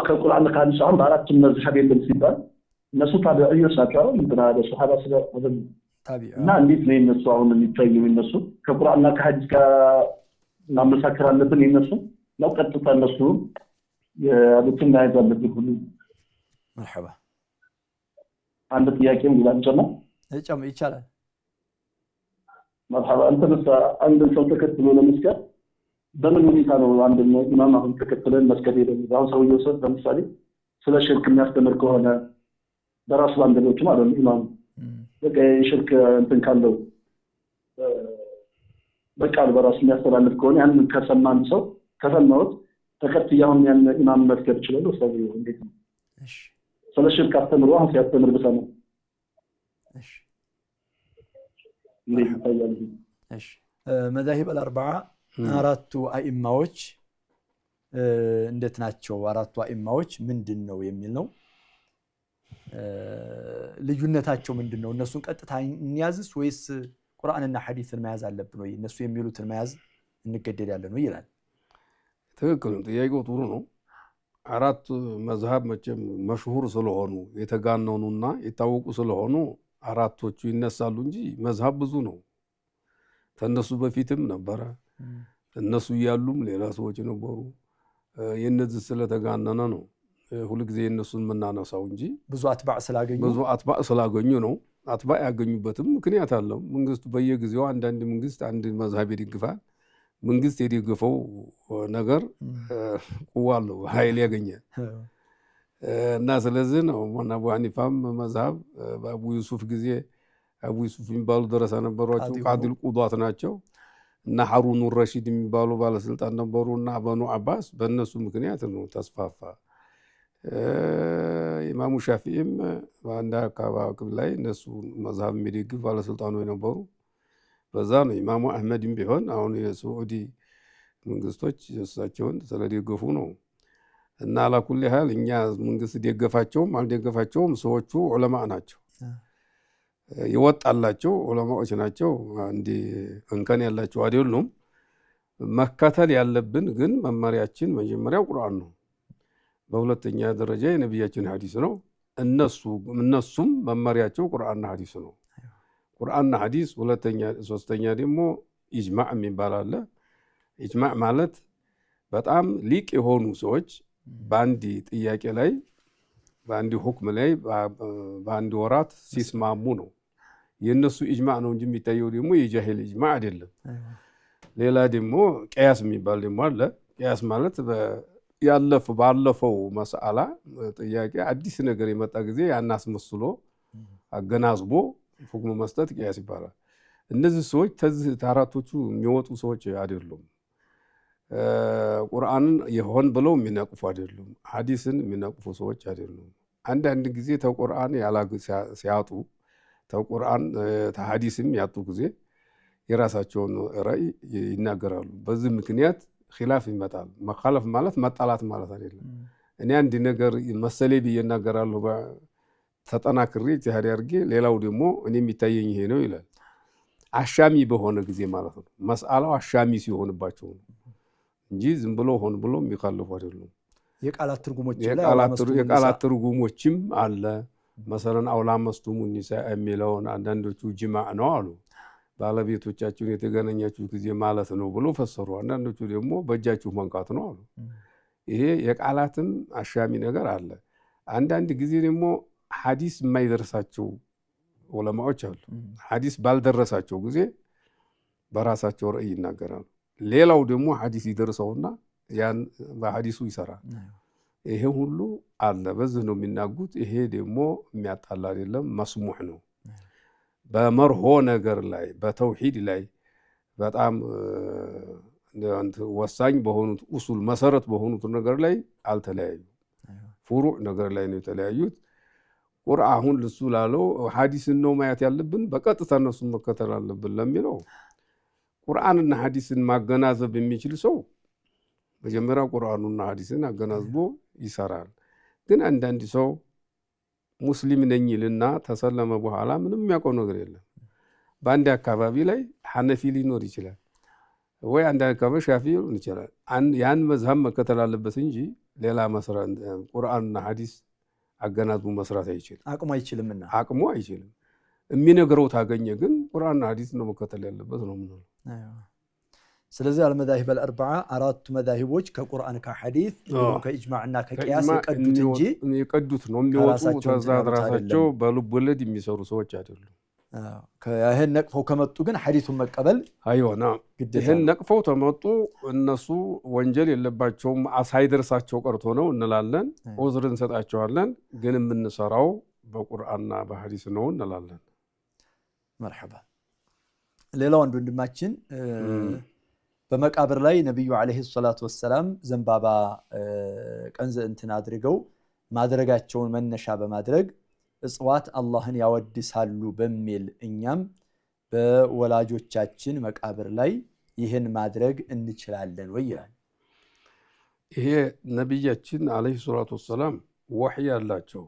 ከቁርአንና ከሐዲስ አሁን በአራት መዝሐብ የለም ሲባል እነሱ ታቢዒዎች ናቸው እንትና በሱሐባ ስለሆነ እና እንዴት ነው እነሱ አሁን የሚታየው? እነሱ ከቁርአንና ከሐዲስ ጋር ማመሳከር አለብን እነሱ ነው ቀጥታ እነሱ ያሉትን ላይ ያለብን ሁሉ። መርሐባ አንድ ጥያቄም ይላልጨና ይቻላል። መርሐባ አንድ ሰው ተከትሎ ለመስገድ በምን ሁኔታ ነው አንድ ኢማም አሁን ተከትለን መስገድ የለም? አሁን ሰውየው ሰው ለምሳሌ ስለ ሽርክ የሚያስተምር ከሆነ በራሱ ባንደሎች ማለት ነው ኢማም በቃ የሽርክ እንትን ካለው በቃል በራሱ የሚያስተላልፍ ከሆነ ያንን ከሰማን ሰው ከሰማሁት ተከትያውን ያን ኢማም መስገድ ይችላል ወይስ እንዴት ነው? እሺ ስለ ሽርክ አስተምሮ አሁን ሲያስተምር በሰማው እሺ እንዴት ይታያል? እሺ መዛሂብ አልአርባዓ አራቱ አኢማዎች እንዴት ናቸው? አራቱ አኢማዎች ምንድን ነው የሚል ነው። ልዩነታቸው ምንድን ነው? እነሱን ቀጥታ እንያዝስ ወይስ ቁርአንና ሐዲስን መያዝ አለብን ወይ? እነሱ የሚሉትን መያዝ እንገደዳለን ወይ ይላል። ትክክል ነው። ጥያቄው ጥሩ ነው። አራት መዝሐብ መቼም መሽሁር ስለሆኑ የተጋነኑና የታወቁ ስለሆኑ አራቶቹ ይነሳሉ እንጂ መዝሐብ ብዙ ነው። ከነሱ በፊትም ነበረ። እነሱ እያሉም ሌላ ሰዎች ነበሩ። የነዚህ ስለተጋነነ ነው ሁልጊዜ እነሱን የምናነሳው እንጂ ብዙ አትባዕ ስላገኙ ነው። አትባዕ ያገኙበትም ምክንያት አለው። መንግስቱ በየጊዜው አንዳንድ መንግስት አንድ መዝሐብ ይደግፋል። መንግስት የደገፈው ነገር ቁዋ አለው፣ ኃይል ያገኛል እና ስለዚህ ነው አቡ ሐኒፋም መዝሐብ በአቡ ዩሱፍ ጊዜ አቡ ዩሱፍ የሚባሉ ደረሳ ነበሯቸው። ቃዲል ቁዷት ናቸው እና ሐሩን ረሺድ የሚባሉ ባለስልጣን ነበሩ እና በኑ አባስ በእነሱ ምክንያት ነው ተስፋፋ። ኢማሙ ሻፊዒም በአንድ አካባቢ ላይ እነሱ መዝሐብ የሚደግፍ ባለስልጣኑ የነበሩ በዛ ነው። ኢማሙ አህመድም ቢሆን አሁን የሳዑዲ መንግስቶች እሳቸውን ስለደገፉ ነው። እና አላኩል ያህል እኛ መንግስት ደገፋቸውም አልደገፋቸውም ሰዎቹ ዑለማ ናቸው፣ ይወጣላቸው ዑለማዎች ናቸው። አንዲ እንከን ያላቸው አይደሉም። መከተል ያለብን ግን መመሪያችን መጀመሪያው ቁርአን ነው። በሁለተኛ ደረጃ የነብያችን ሐዲስ ነው። እነሱም መመሪያቸው ቁርአንና ሐዲስ ነው። ቁርአንና ሐዲስ ሁለተኛ ሶስተኛ ደግሞ ኢጅማዕ የሚባል አለ። ኢጅማዕ ማለት በጣም ሊቅ የሆኑ ሰዎች በአንድ ጥያቄ ላይ በአንድ ሁክም ላይ በአንድ ወራት ሲስማሙ ነው። የነሱ ኢጅማዕ ነው እንጂ የሚታየው ደግሞ የጃሂል ኢጅማዕ አይደለም። ሌላ ደግሞ ቅያስ የሚባል ደግሞ አለ። ቅያስ ማለት ባለፈው መስአላ ጥያቄ አዲስ ነገር የመጣ ጊዜ ያን አስመስሎ አገናዝቦ ሁክም መስጠት ቅያስ ይባላል። እነዚህ ሰዎች ከዚህ አራቶቹ የሚወጡ ሰዎች አይደሉም። ቁርአንን የሆን ብለው የሚነቅፉ አይደሉም። ሐዲስን የሚነቅፉ ሰዎች አይደሉም። አንዳንድ ጊዜ ተቁርአን ሲያጡ ተቁርአን ተሐዲስም ያጡ ጊዜ የራሳቸውን ራእይ ይናገራሉ። በዚህ ምክንያት ኺላፍ ይመጣል። መኻለፍ ማለት መጣላት ማለት አይደለም። እኔ አንድ ነገር መሰሌ ብዬ እናገራለሁ ተጠናክሬ ኢጅቲሃድ አድርጌ፣ ሌላው ደግሞ እኔ የሚታየኝ ይሄ ነው ይላል። አሻሚ በሆነ ጊዜ ማለት ነው። መስአላው አሻሚ ሲሆንባቸው ነው እንጂ ዝም ብሎ ሆን ብሎ የሚኻለፉ አይደሉም። የቃላት ትርጉሞችም አለ። መሰለን አውላ መስቱሙ ኒሳ የሚለውን አንዳንዶቹ ጅማዕ ነው አሉ። ባለቤቶቻችሁን የተገናኛችሁ ጊዜ ማለት ነው ብሎ ፈሰሩ። አንዳንዶቹ ደግሞ በእጃችሁ መንካት ነው አሉ። ይሄ የቃላትም አሻሚ ነገር አለ። አንዳንድ ጊዜ ደግሞ ሐዲስ የማይደርሳቸው ዑለማዎች አሉ። ሐዲስ ባልደረሳቸው ጊዜ በራሳቸው ራእይ ይናገራሉ። ሌላው ደግሞ ሐዲስ ይደርሰውና ያን በሐዲሱ ይሰራል። ይሄ ሁሉ አለ። በዚህ ነው የሚናጉት። ይሄ ደግሞ የሚያጣላ አይደለም፣ መስሙሕ ነው። በመርሆ ነገር ላይ በተውሂድ ላይ በጣም ወሳኝ በሆኑት ኡሱል መሰረት በሆኑት ነገር ላይ አልተለያዩ። ፍሩዕ ነገር ላይ ነው የተለያዩት። ቁርአን ልሱ ላለው ሐዲስን ነው ማየት ያለብን፣ በቀጥታ እነሱን መከተል አለብን ለሚለው ቁርአንና ሐዲስን ማገናዘብ የሚችል ሰው መጀመሪያ ቁርአኑና ሐዲስን አገናዝቦ ይሰራል። ግን አንዳንድ ሰው ሙስሊም ነኝ ይልና ተሰለመ በኋላ ምንም የሚያውቀው ነገር የለም። በአንድ አካባቢ ላይ ሐነፊ ሊኖር ይችላል፣ ወይ አንድ አካባቢ ሻፊ ሊሆን ይችላል። ያን መዝሀብ መከተል አለበት እንጂ ሌላ መስራት ቁርአንና ሐዲስ አገናዝቦ መስራት አይችልም። አቅሙ አይችልም። የሚነግረው ታገኘ ግን ቁርአንና ሐዲስ ነው መከተል ያለበት ነው ምንለው። ስለዚህ አልመዛሂብ አልአርበዓ አራቱ መዛሂቦች ከቁርአን ከሐዲስ ከኢጅማዕና ከቂያስ የቀዱት ነው የሚወጡ። ራሳቸው በልብ ወለድ የሚሰሩ ሰዎች አይደሉም። ይሄን ነቅፈው ከመጡ ግን ሐዲሱን መቀበል አይሆና። ይሄን ነቅፈው ተመጡ እነሱ ወንጀል የለባቸውም ሳይደርሳቸው ቀርቶ ነው እንላለን። ዑዝር እንሰጣቸዋለን። ግን የምንሰራው በቁርአንና በሐዲስ ነው እንላለን። መርሐባ። ሌላው አንድ ወንድማችን በመቃብር ላይ ነብዩ አለይሂ ሰላቱ ወሰላም ዘንባባ ቀንዘ እንትን አድርገው ማድረጋቸውን መነሻ በማድረግ እጽዋት አላህን ያወድሳሉ በሚል እኛም በወላጆቻችን መቃብር ላይ ይህን ማድረግ እንችላለን ወይ ይላል። ይሄ ነብያችን አለይሂ ሰላቱ ወሰላም ወህይ ያላቸው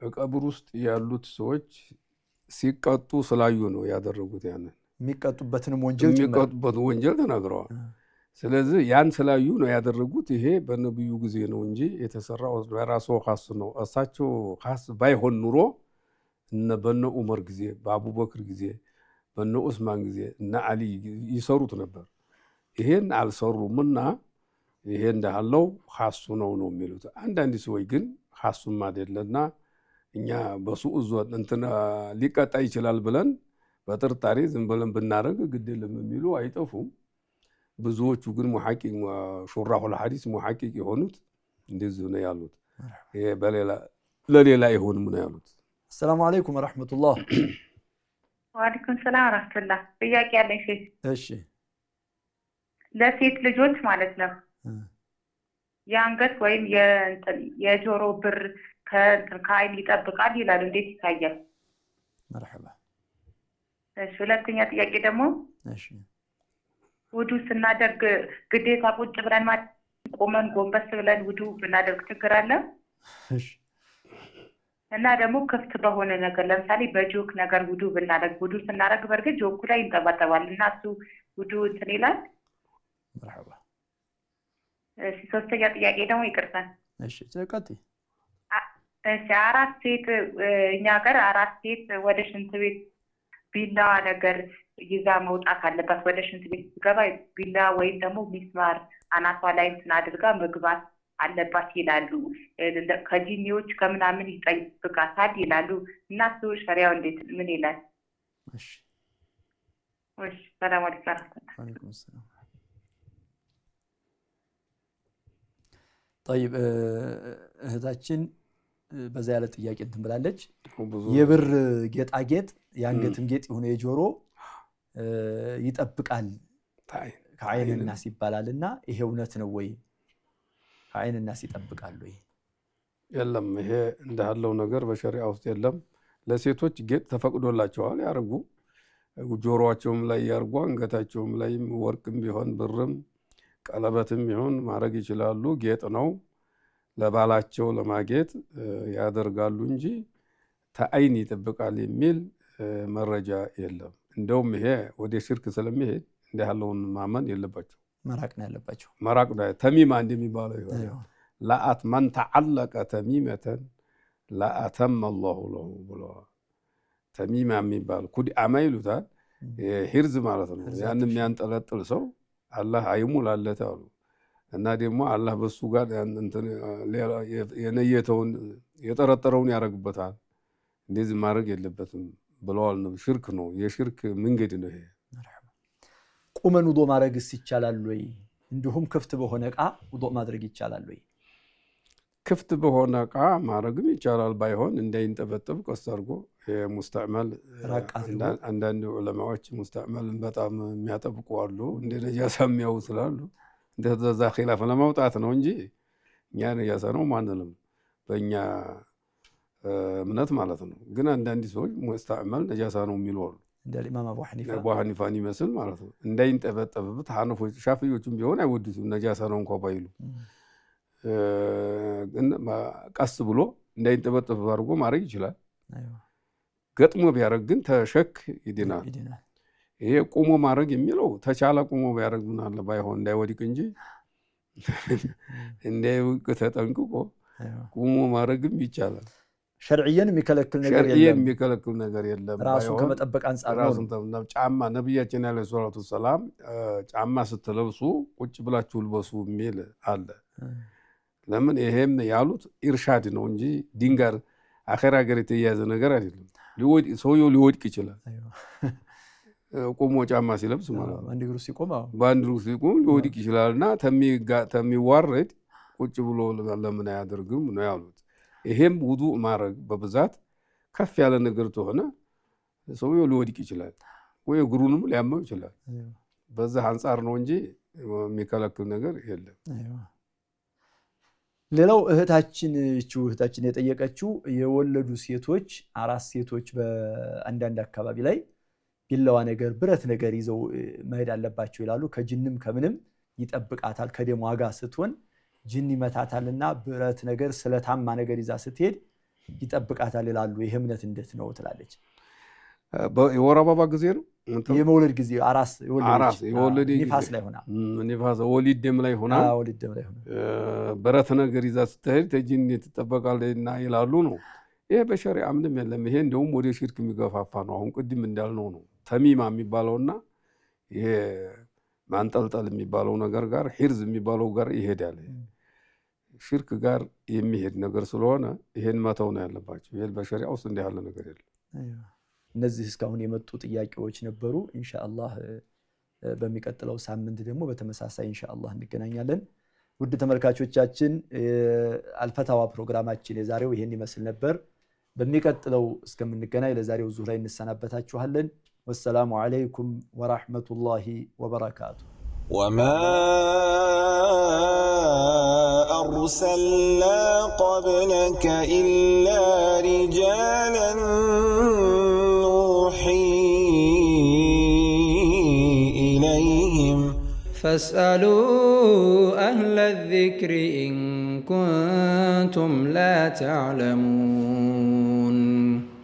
በቀብር ውስጥ ያሉት ሰዎች ሲቀጡ ስላዩ ነው ያደረጉት። ያንን የሚቀጡበትን ወንጀል ተናግረዋል። ስለዚህ ያን ስላዩ ነው ያደረጉት። ይሄ በነብዩ ጊዜ ነው እንጂ የተሰራው በራሱ ኻስ ነው። እሳቸው ኻስ ባይሆን ኑሮ በነ ዑመር ጊዜ፣ በአቡበክር ጊዜ፣ በነ ዑስማን ጊዜ እና አሊ ይሰሩት ነበር። ይሄን አልሰሩምና ይሄ እንዳለው ኻሱ ነው የሚሉት። አንዳንድ ሰዎች ግን ኻሱም አይደለና እኛ በሱኡ ዞን እንትና ሊቀጣ ይችላል ብለን በጥርጣሬ ዝም ብለን ብናረግ ግድ የለም የሚሉ አይጠፉም። ብዙዎቹ ግን ሙሐቂቅ ሹራሁል ሐዲስ ሙሐቂቅ የሆኑት እንደዚህ ነው ያሉት። ይሄ ለሌላ አይሆንም ነው ያሉት። ሰላም አለይኩም ወራህመቱላህ። ወአለይኩም ሰላም ወራህመቱላህ። ጥያቄ ያለኝ ሼህ። እሺ። ለሴት ልጆች ማለት ነው የአንገት ወይም የጆሮ ብር ከአይን ይጠብቃል ይላሉ። እንዴት ይታያል? መርሐባ። እሺ። ሁለተኛ ጥያቄ ደግሞ እሺ ውዱ ስናደርግ ግዴታ ቁጭ ብለን ቆመን ጎንበስ ብለን ውዱ ብናደርግ ችግር አለ? እሺ እና ደግሞ ክፍት በሆነ ነገር ለምሳሌ በጆክ ነገር ውዱ ብናደርግ ውዱ ስናደርግ በርግጥ ጆኩ ላይ ይንጠባጠባል እና እሱ ውዱ እንትን ይላል። መርሐባ። እሺ ሶስተኛ ጥያቄ ደግሞ ይቅርታል። እሺ ተቀጥይ። እሺ አራት ሴት እኛ ጋር አራት ሴት ወደ ሽንት ቤት ቢላ ነገር ይዛ መውጣት አለባት። ወደ ሽንት ቤት ገባ ቢላ ወይም ደግሞ ሚስማር አናቷ ላይ እንትን አድርጋ መግባት አለባት ይላሉ። ከጂኒዎች ከምናምን ይጠይቃታል ይላሉ። እና እሱ ሸሪዓው እንዴት ምን ይላል? እሺ እሺ ሰላም አለይኩም። ወአለይኩም ሰላም። طيب እህታችን በዛ ያለ ጥያቄ እንትን ብላለች። የብር ጌጣጌጥ የአንገትም ጌጥ የሆነ የጆሮ ይጠብቃል ከዓይን ናስ ይባላልና ይሄ እውነት ነው ወይ? ከዓይን ናስ ይጠብቃል ወይ? የለም፣ ይሄ እንዳለው ነገር በሸሪዓ ውስጥ የለም። ለሴቶች ጌጥ ተፈቅዶላቸዋል ያርጉ። ጆሮአቸውም ላይ ያርጉ፣ አንገታቸውም ላይ ወርቅም ቢሆን ብርም ቀለበትም ቢሆን ማድረግ ይችላሉ። ጌጥ ነው። ለባላቸው ለማጌጥ ያደርጋሉ እንጂ ተዓይን ይጠብቃል የሚል መረጃ የለም። እንደውም ይሄ ወደ ሽርክ ስለሚሄድ እንዲህ ያለውን ማመን የለባቸው፣ መራቅ ነው ያለባቸው። መራቅ ነው። ተሚማ እንደሚባለው ይሆናል። ለአት መን ተዓለቀ ተሚመተን ለአተመ አላሁ ለሁ ብለዋል። ተሚማ የሚባል ኩድአማ ይሉታል፣ ሂርዝ ማለት ነው። ያን የሚያንጠለጥል ሰው አላህ አይሙላለት አሉ። እና ደግሞ አላህ በሱ ጋር የነየተውን የጠረጠረውን ያደርግበታል። እንደዚህ ማድረግ የለበትም ብለዋል። ነው ሽርክ ነው፣ የሽርክ መንገድ ነው ይሄ። ቁመን ውዶ ማድረግስ ይቻላል ወይ? እንዲሁም ክፍት በሆነ እቃ ውዶ ማድረግ ይቻላል ወይ? ክፍት በሆነ እቃ ማድረግም ይቻላል። ባይሆን እንዳይንጠበጠብ ቀስ አድርጎ ሙስተዕመል አንዳንድ ዑለማዎች ሙስተዕመልን በጣም የሚያጠብቁ አሉ። እንደ ነጃሳ የሚያው ስላሉ እንደዛ ኺላፍ ለማውጣት ነው እንጂ እኛ ነጃሳ ነው ማንንም በእኛ እምነት ማለት ነው። ግን አንዳንድ ሰዎች ሙስተዕመል ነጃሳ ነው የሚሉ አሉ። እንደ ኢማም አቡ ሐኒፋን ይመስል ማለት ነው። እንዳይንጠበጠብበት ሐነፎች ሻፊዮችም ቢሆን አይወዱትም ነጃሳ ነው እንኳ ባይሉ። ግን ቀስ ብሎ እንዳይንጠበጠብ አድርጎ ማድረግ ይችላል። ገጥሞ ቢያደርግ ግን ተሸክ ይድናል። ይሄ ቁሞ ማድረግ የሚለው ተቻለ ቁሞ ቢያደርግ ምን አለ ባይሆን እንዳይወድቅ እንጂ እንዳይወድቅ ተጠንቅቆ ቁሞ ማድረግም ይቻላል። ሸርዕየን የሚከለክል ነገር የለም። ራሱን ከመጠበቅ አንጻር ነው። ጫማ ነብያችን ያለ ሰላቱ ሰላም ጫማ ስትለብሱ ቁጭ ብላችሁ ልበሱ የሚል አለ። ለምን ይሄም ያሉት ኢርሻድ ነው እንጂ ዲንጋር አኺራ ጋር የተያያዘ ነገር አይደለም። ሰውየው ሊወድቅ ይችላል ቆሞ ጫማ ሲለብስ ማለት ነው። በአንድ እግሩ ሲቆም ሊወድቅ ይችላልና ተሚዋረድ ቁጭ ብሎ ለምን አያደርግም ነው ያሉት። ይሄም ውዱእ ማድረግ በብዛት ከፍ ያለ ነገር ተሆነ ሰውየው ሊወድቅ ይችላል ወይ እግሩንም ሊያመው ይችላል። በዛ አንጻር ነው እንጂ የሚከለክል ነገር የለም። ሌላው እህታችን የጠየቀችው የወለዱ ሴቶች አራት ሴቶች በአንዳንድ አካባቢ ላይ ቢላዋ ነገር ብረት ነገር ይዘው መሄድ አለባቸው ይላሉ። ከጅንም ከምንም ይጠብቃታል። ከደም ዋጋ ስትሆን ጅን ይመታታልና ብረት ነገር ስለታማ ነገር ይዛ ስትሄድ ይጠብቃታል ይላሉ። ይሄ እምነት እንዴት ነው ትላለች። የወር አበባ ጊዜ ነው የመውለድ ጊዜ አራስ የወለድ ንፋስ ላይ ሆና ንፋስ ወሊድ ደም ላይ ሆና ብረት ነገር ይዛ ስትሄድ ተጅን ትጠበቃለችና ይላሉ ነው። ይሄ በሸሪዓ ምንም የለም። ይሄ እንደውም ወደ ሽርክ የሚገፋፋ ነው። አሁን ቅድም እንዳልነው ነው ተሚማ የሚባለውና ይሄ ማንጠልጠል የሚባለው ነገር ጋር ሂርዝ የሚባለው ጋር ይሄዳል። ሽርክ ጋር የሚሄድ ነገር ስለሆነ ይሄን መተው ነው ያለባቸው። ይሄ በሸሪዓ ውስጥ እንዲህ ያለ ነገር የለም። እነዚህ እስካሁን የመጡ ጥያቄዎች ነበሩ። ኢንሻአላህ በሚቀጥለው ሳምንት ደግሞ በተመሳሳይ ኢንሻአላህ እንገናኛለን። ውድ ተመልካቾቻችን አልፈታዋ ፕሮግራማችን የዛሬው ይሄን ይመስል ነበር። በሚቀጥለው እስከምንገናኝ ለዛሬው ዙህ ላይ እንሰናበታችኋለን። والسلام عليكم ورحمة الله وبركاته. وما أرسلنا قبلك إلا رجالا نوحي إليهم فاسألوا أهل الذكر إن كنتم لا تعلمون